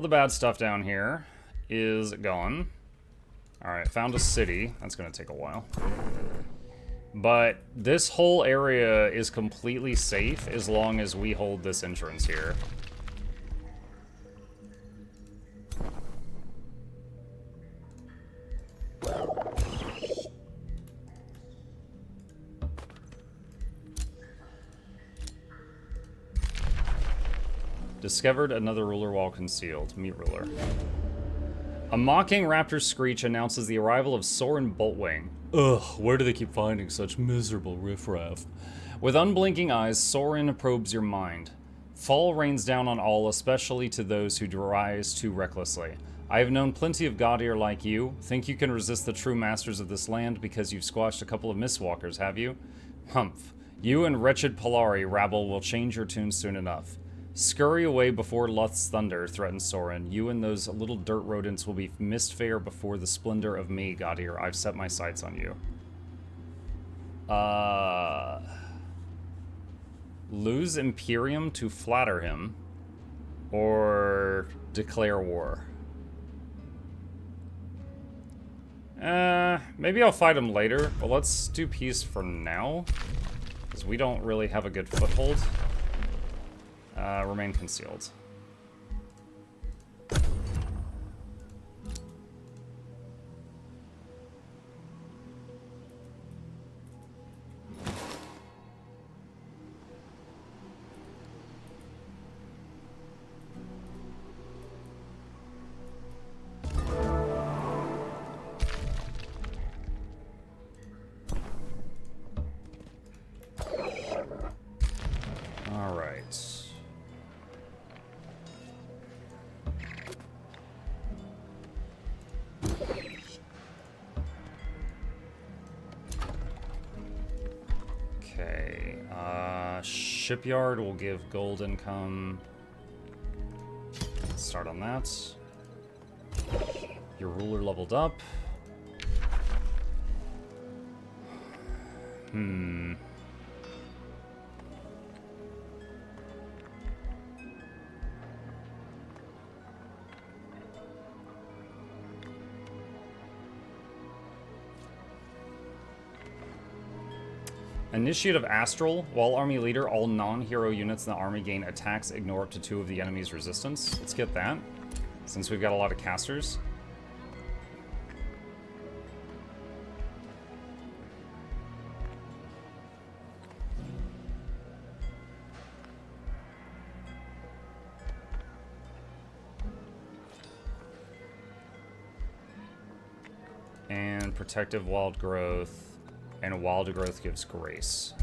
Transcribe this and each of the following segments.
the bad stuff down here is gone. Alright, found a city. That's gonna take a while. But this whole area is completely safe as long as we hold this entrance here. Discovered another ruler while concealed. Meet ruler. A mocking raptor's screech announces the arrival of Soren Boltwing. Ugh, where do they keep finding such miserable riffraff? With unblinking eyes, Soren probes your mind. Fall rains down on all, especially to those who rise too recklessly. I have known plenty of Gaudir like you. Think you can resist the true masters of this land because you've squashed a couple of Mistwalkers, have you? Humph. You and wretched Polari rabble will change your tune soon enough. Scurry away before Luth's thunder, threatens Soren. You and those little dirt rodents will be mistfare before the splendor of me, Gaudir. I've set my sights on you. Lose Imperium to flatter him, or declare war. Maybe I'll fight him later, but let's do peace for now, because we don't really have a good foothold. Remain concealed. All right. Okay, shipyard will give gold income. Let's start on that. Your ruler leveled up. Initiate of Astral. While army leader, all non-hero units in the army gain attacks, ignore up to 2 of the enemy's resistance. Let's get that, since we've got a lot of casters. And protective wild growth. And wild growth gives grace.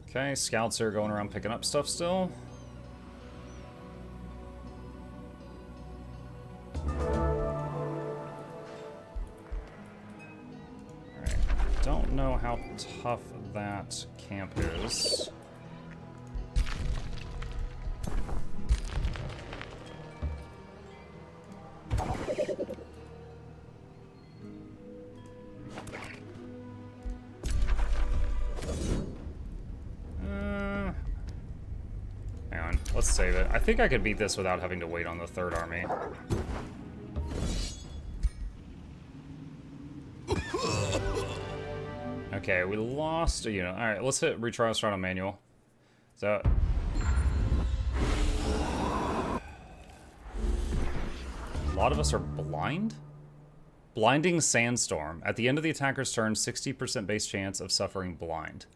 Okay, scouts are going around picking up stuff still. Alright, don't know how tough that camp is. Let's save it. I think I could beat this without having to wait on the third army. Okay, we lost a unit. Alright, let's hit retry Austrano manual. So... a lot of us are blind? Blinding Sandstorm. At the end of the attacker's turn, 60% base chance of suffering blind.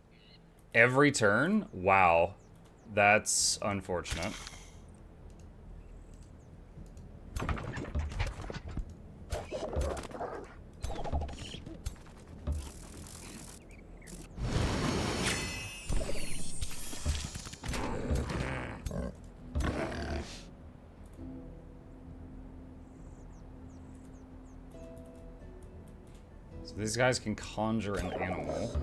Every turn? Wow. That's unfortunate. So these guys can conjure an animal.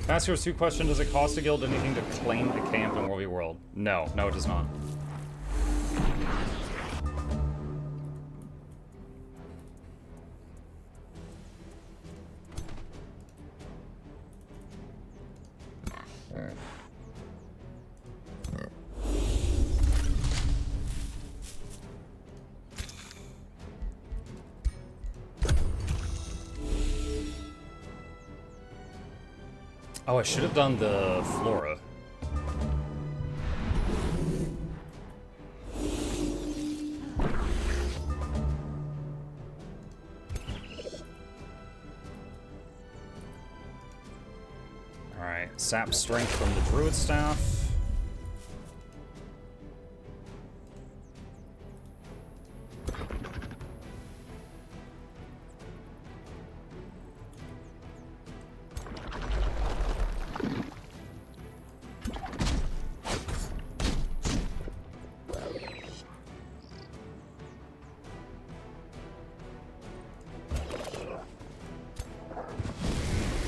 Ask your 2 question, does it cost a guild anything to claim a camp in World v. World? No, no it does not. Oh, I should have done the flora. Alright, sap strength from the druid staff.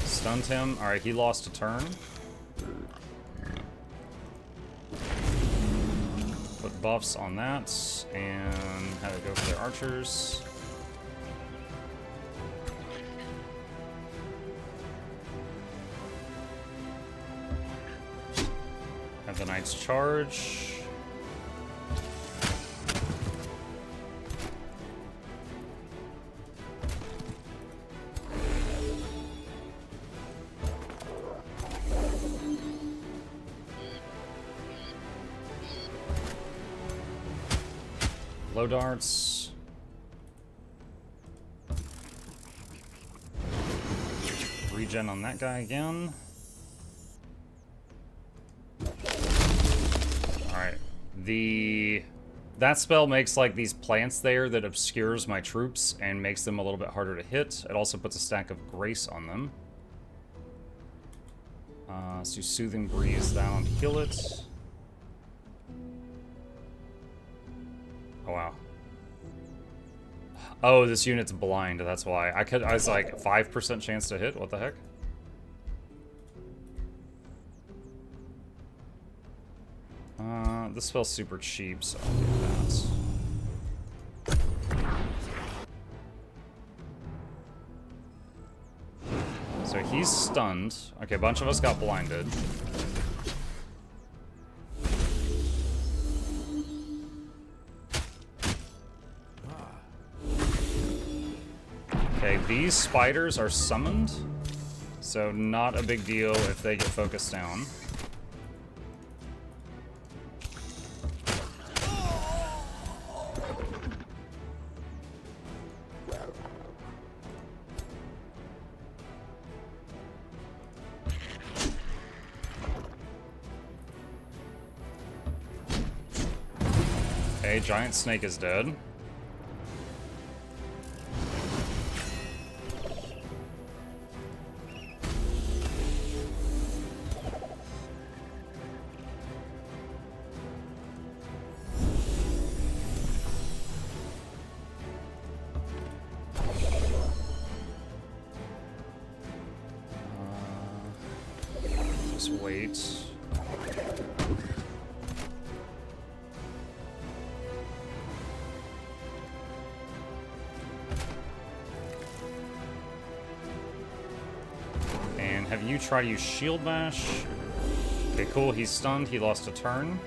Stunned him. Alright, he lost a turn. Put buffs on that, and had to go for their archers. Have the knights charge. Low darts. Regen on that guy again. Alright. That spell makes like these plants there that obscures my troops and makes them a little bit harder to hit. It also puts a stack of grace on them. Let's do Soothing Breeze down to heal it. Oh, wow. Oh, this unit's blind, that's why. I was like, 5% chance to hit? What the heck? This spell's super cheap, so I'll do that. So he's stunned. Okay, a bunch of us got blinded. Okay, these spiders are summoned, so not a big deal if they get focused down. Okay, giant snake is dead. Just wait. And have you try to use Shield Bash? Okay, cool. He's stunned. He lost a turn.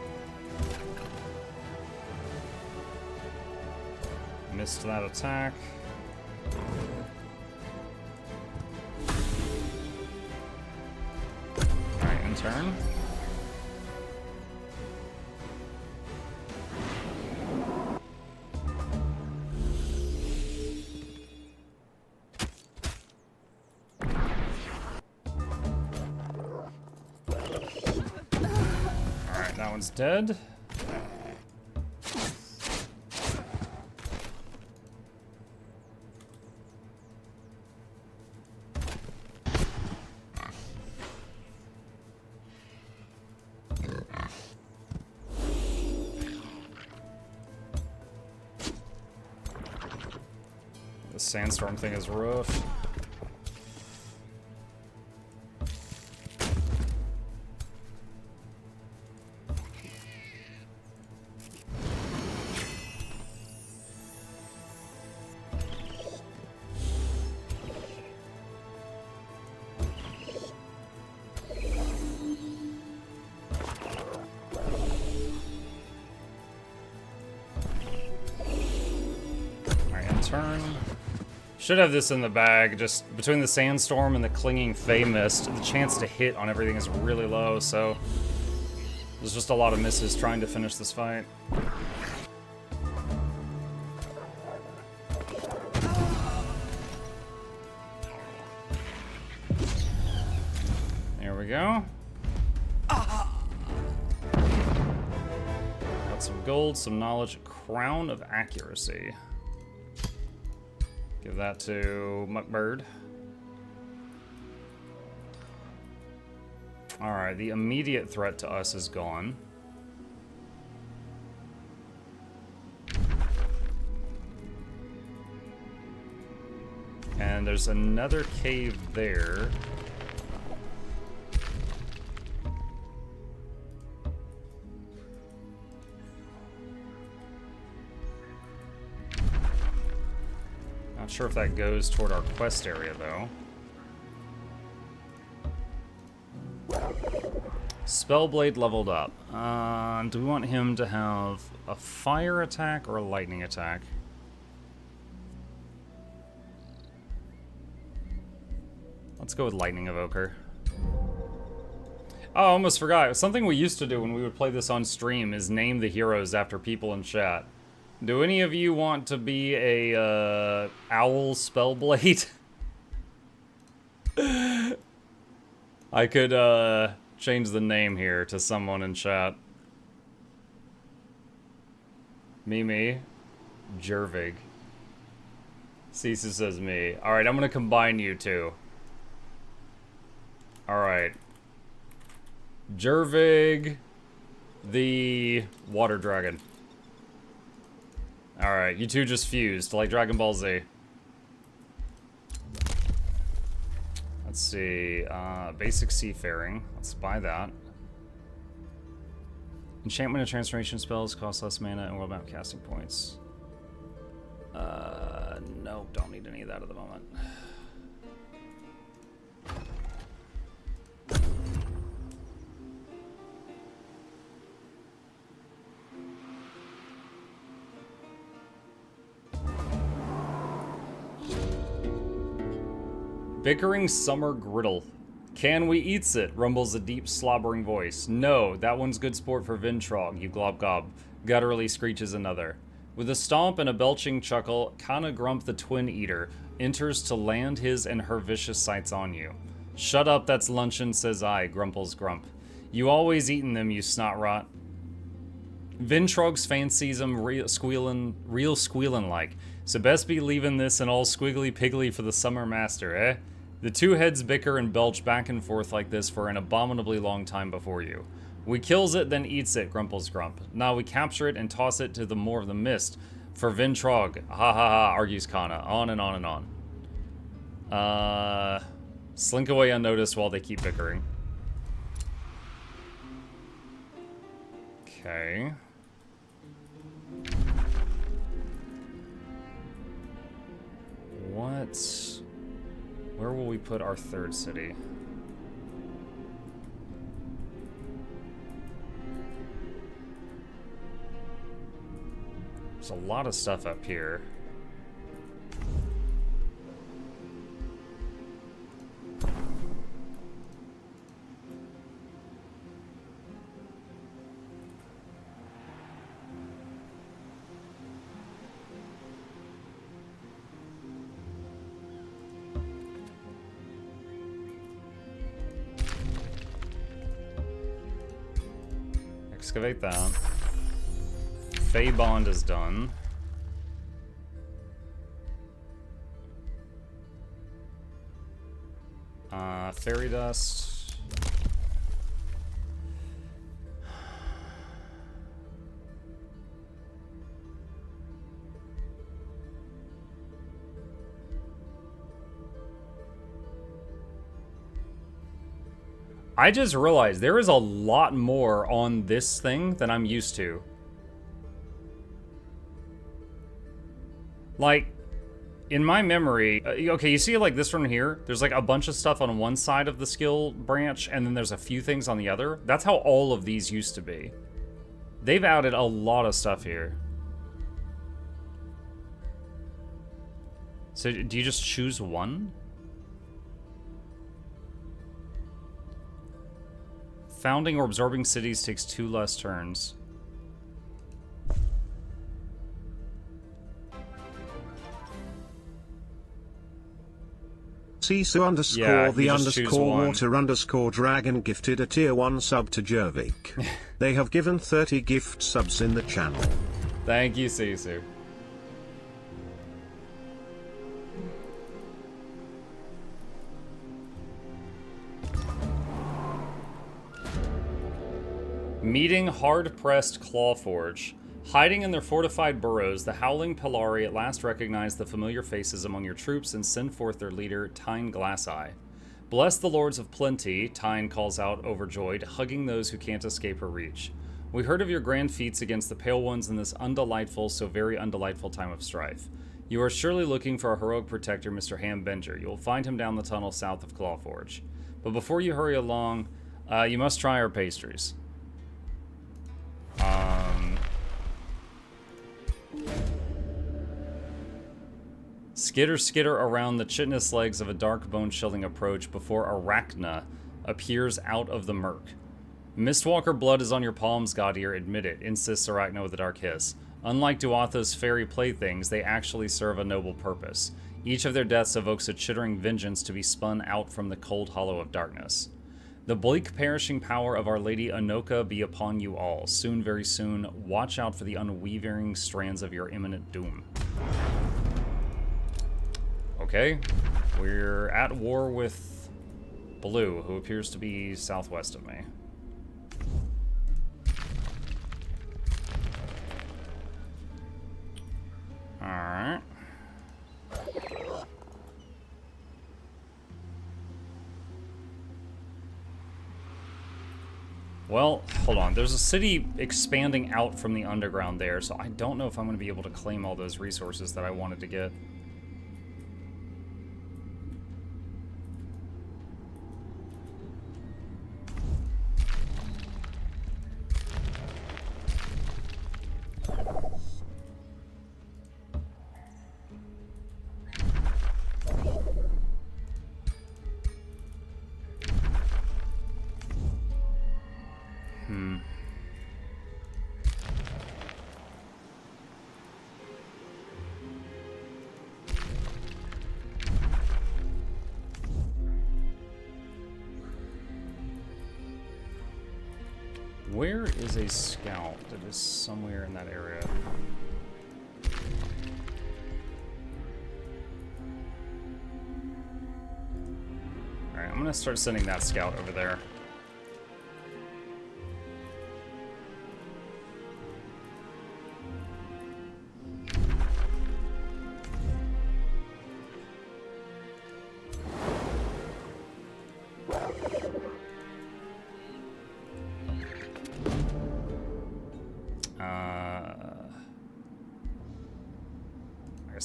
Missed that attack. Alright, in turn. Alright, that one's dead. The sandstorm thing is rough. turn. Should have this in the bag. Just between the sandstorm and the clinging Fey Mist, the chance to hit on everything is really low, so there's just a lot of misses trying to finish this fight. There we go. Got some gold, some knowledge, Crown of Accuracy. Give that to Muckbird. Alright, the immediate threat to us is gone. And there's another cave there. Not sure if that goes toward our quest area, though. Spellblade leveled up. Do we want him to have a fire attack or a lightning attack? Let's go with Lightning Evoker. Oh, I almost forgot. Something we used to do when we would play this on stream is name the heroes after people in chat. Do any of you want to be a owl Spellblade? I could change the name here to someone in chat. Me. Jervig. Cecil says me. Alright, I'm gonna combine you two. Alright. Jervig, the water dragon. Alright, you two just fused, like Dragon Ball Z. Let's see, basic seafaring. Let's buy that. Enchantment and transformation spells cost less mana and world map casting points. Nope, don't need any of that at the moment. Bickering summer griddle. Can we eats it? Rumbles a deep slobbering voice. No, that one's good sport for Vintrog, you glob gob. Gutturally screeches another. With a stomp and a belching chuckle, Kana Grump the Twin Eater enters to land his and her vicious sights on you. Shut up, that's luncheon, says I, Grumples Grump. You always eatin' them, you snot rot. Vintrogs fancies 'em real squealin' like, so best be leaving this and all squiggly piggly for the summer master, eh? The two heads bicker and belch back and forth like this for an abominably long time before you. We kills it, then eats it, Grumples Grump. Now we capture it and toss it to the more of the mist. For Vintrog, ha ha ha, argues Kana, on and on and on. Slink away unnoticed while they keep bickering. Okay. Where will we put our third city? There's a lot of stuff up here. Excavate that. Fey Bond is done. Fairy Dust. I just realized there is a lot more on this thing than I'm used to. Like, in my memory, okay, you see like this one here? There's like a bunch of stuff on one side of the skill branch, and then there's a few things on the other. That's how all of these used to be. They've added a lot of stuff here. So do you just choose one? Founding or absorbing cities takes 2 less turns. Sisu underscore the underscore water underscore dragon gifted a tier 1 sub to Jervik. They have given 30 gift subs in the channel. Thank you, Sisu. Meeting hard-pressed Clawforge. Hiding in their fortified burrows, the Howling Pillari at last recognize the familiar faces among your troops and send forth their leader, Tyne Glasseye. Bless the Lords of Plenty, Tyne calls out overjoyed, hugging those who can't escape her reach. We heard of your grand feats against the Pale Ones in this undelightful, so very undelightful time of strife. You are surely looking for a heroic protector, Mr. Hambenger. You will find him down the tunnel south of Clawforge. But before you hurry along, you must try our pastries. Skitter around the chitinous legs of a dark bone-chilling approach before Arachna appears out of the murk. Mistwalker blood is on your palms, Godir, admit it, insists Arachna with a dark hiss. Unlike Duatha's fairy playthings, they actually serve a noble purpose. Each of their deaths evokes a chittering vengeance to be spun out from the cold hollow of darkness. The bleak perishing power of Our Lady Anoka be upon you all. Soon, very soon, watch out for the unweavering strands of your imminent doom. Okay, we're at war with Blue, who appears to be southwest of me. Alright. Well, hold on. There's a city expanding out from the underground there, so I don't know if I'm going to be able to claim all those resources that I wanted to get. Where is a scout that is somewhere in that area? Alright, I'm gonna start sending that scout over there.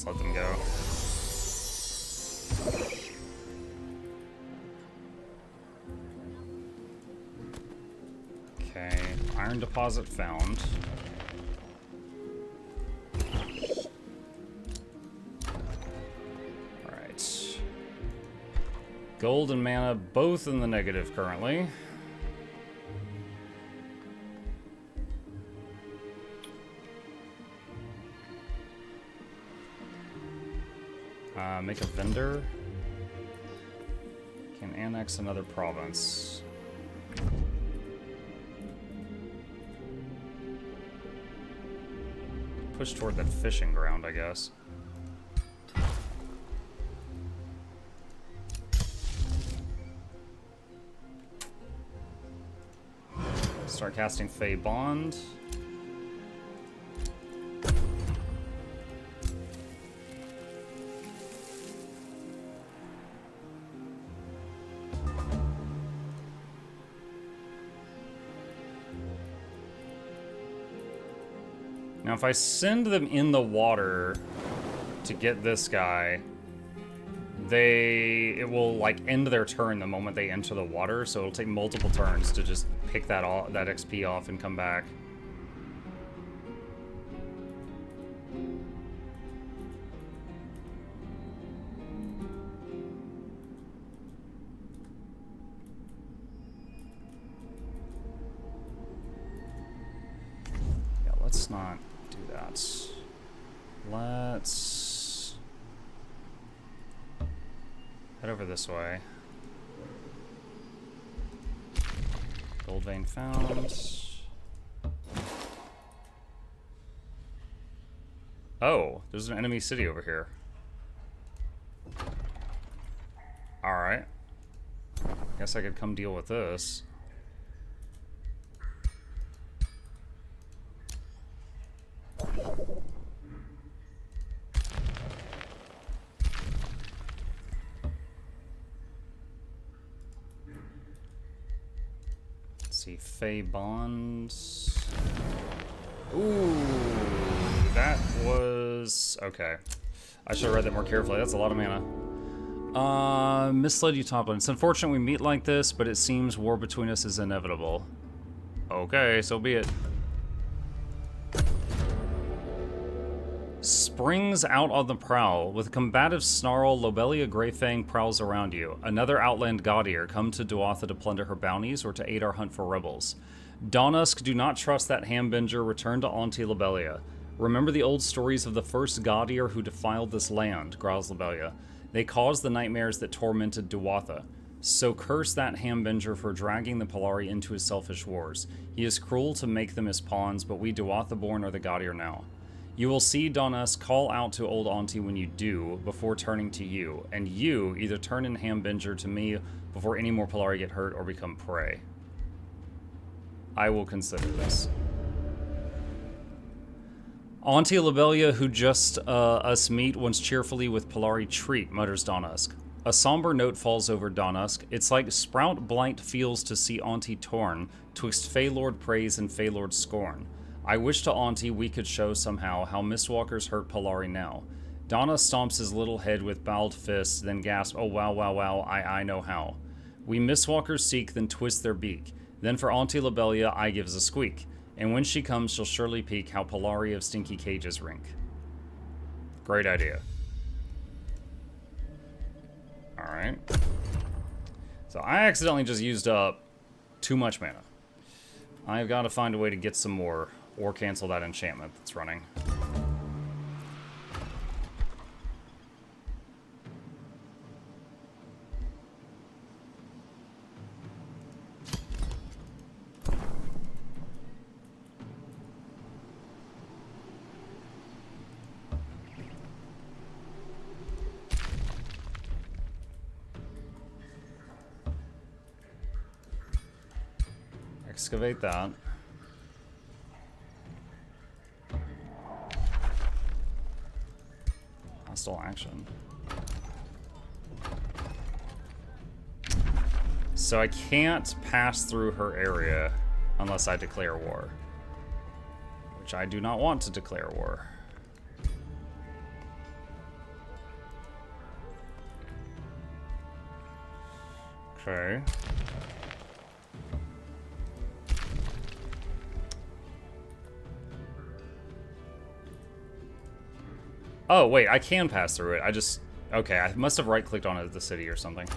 Let them go. Okay, iron deposit found. Alright. Gold and mana both in the negative currently. Make a vendor. Can annex another province. Push toward that fishing ground, I guess. Start casting Fey Bond. Now, if I send them in the water to get this guy, it will like end their turn the moment they enter the water, so it'll take multiple turns to just pick that XP off and come back. let's not do that. Let's head over this way. Gold vein found. Oh, there's an enemy city over here. Alright. Guess I could come deal with this. Let's see, Fey Bonds. Ooh, that was... okay. I should have read that more carefully. That's a lot of mana. Misled you, Toplin. It's unfortunate we meet like this, but it seems war between us is inevitable. Okay, so be it. Springs out on the prowl. With a combative snarl, Lobelia Greyfang prowls around you. Another outland gaudier come to Duatha to plunder her bounties or to aid our hunt for rebels. Donusk, do not trust that hambinger. Return to Auntie Lobelia. Remember the old stories of the first gaudier who defiled this land, growls Lobelia. They caused the nightmares that tormented Duatha. So curse that hambinger for dragging the Polari into his selfish wars. He is cruel to make them his pawns, but we Duatha-born are the gaudier now. You will see Donusk call out to old Auntie when you do, before turning to you, and you either turn in hambinger to me before any more Polari get hurt or become prey. I will consider this. Auntie Lobelia, who just us meet, once cheerfully with Polari treat, mutters Donusk. A somber note falls over Donusk. It's like Sprout Blight feels to see Auntie torn, twixt Feylord praise and Feylord scorn. I wish to Auntie we could show somehow how Mistwalkers hurt Polari now. Donna stomps his little head with bowed fists, then gasps, oh wow, wow, wow, I know how. We Mistwalkers seek, then twist their beak. Then for Auntie Lobelia, I gives a squeak. And when she comes, she'll surely peek how Polari of Stinky Cages rink. Great idea. Alright. So I accidentally just used up too much mana. I've got to find a way to get some more, or cancel that enchantment that's running. Excavate that. Hostile action. So I can't pass through her area unless I declare war. Which I do not want to declare war. Okay. Oh, wait, I can pass through it. I just... okay, I must have right-clicked on it, the city or something.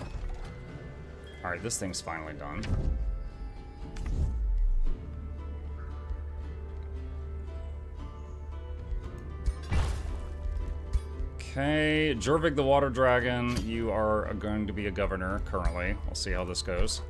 Alright, this thing's finally done. Okay, Jorvik the Water Dragon, you are going to be a governor currently. We'll see how this goes.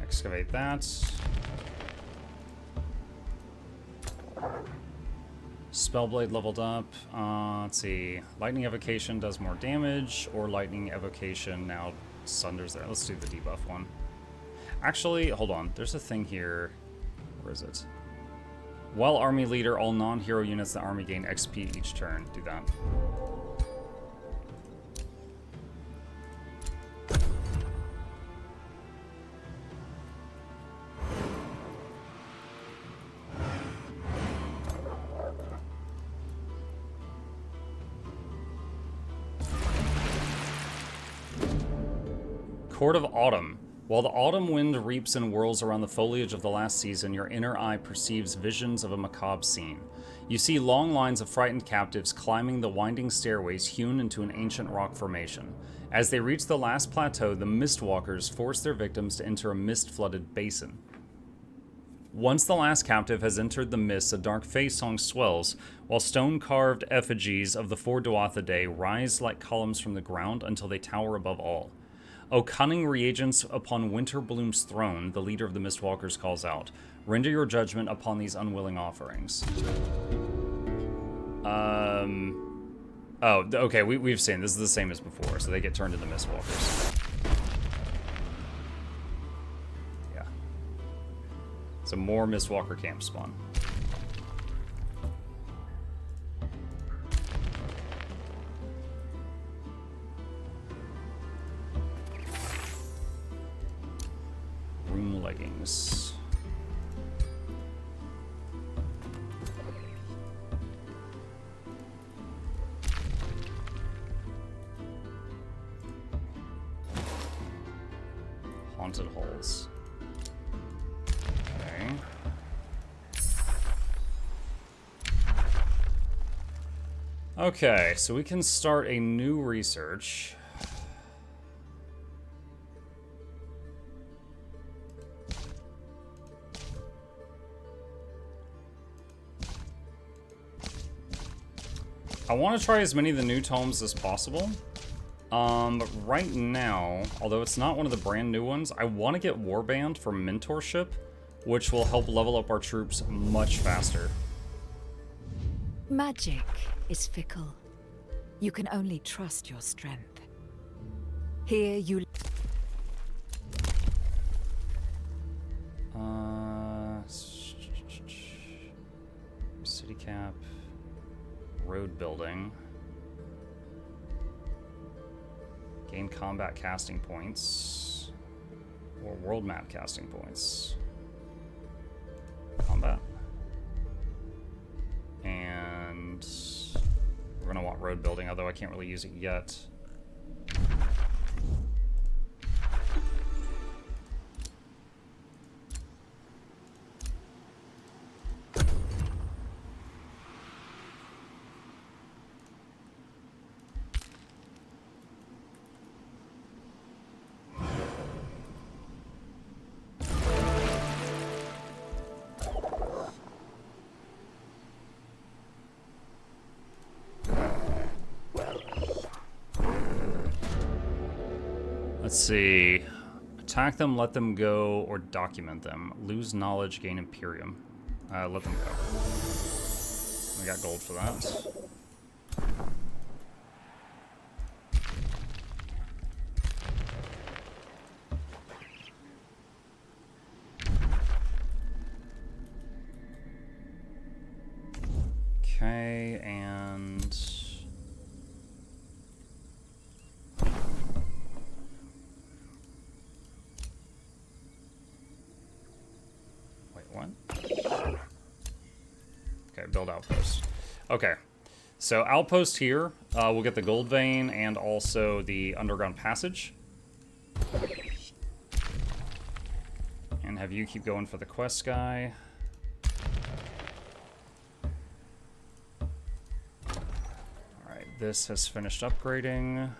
Excavate that. Spellblade leveled up. Let's see. Lightning Evocation does more damage, or Lightning Evocation now sunders there. Let's do the debuff one. Actually, hold on. There's a thing here. Where is it? While army leader, all non-hero units in the army gain XP each turn. Do that. Court of Autumn. While the autumn wind reaps and whirls around the foliage of the last season, your inner eye perceives visions of a macabre scene. You see long lines of frightened captives climbing the winding stairways hewn into an ancient rock formation. As they reach the last plateau, the Mistwalkers force their victims to enter a mist-flooded basin. Once the last captive has entered the mist, a dark face song swells, while stone-carved effigies of the four Duathidae rise like columns from the ground until they tower above all. O cunning reagents upon Winterbloom's throne, the leader of the Mistwalkers calls out. Render your judgment upon these unwilling offerings. Oh, okay, we've seen. This is the same as before, so they get turned into Mistwalkers. Yeah. So more Mistwalker camps spawn. Room leggings. Haunted halls. Okay. Okay, so we can start a new research. I want to try as many of the new tomes as possible. But right now, although it's not one of the brand new ones, I want to get Warband for mentorship, which will help level up our troops much faster. Magic is fickle. You can only trust your strength. Here you... City cap. Road building. Gain combat casting points. Or world map casting points. Combat. And we're gonna want road building, although I can't really use it yet. Let's see. Attack them, let them go, or document them. Lose knowledge, gain Imperium. Let them go. We got gold for that. Okay, and... What? Okay, build outpost. Okay, so outpost here, we'll get the gold vein and also the underground passage. And have you keep going for the quest guy. Alright, this has finished upgrading.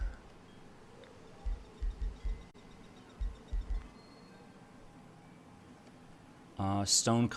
Stone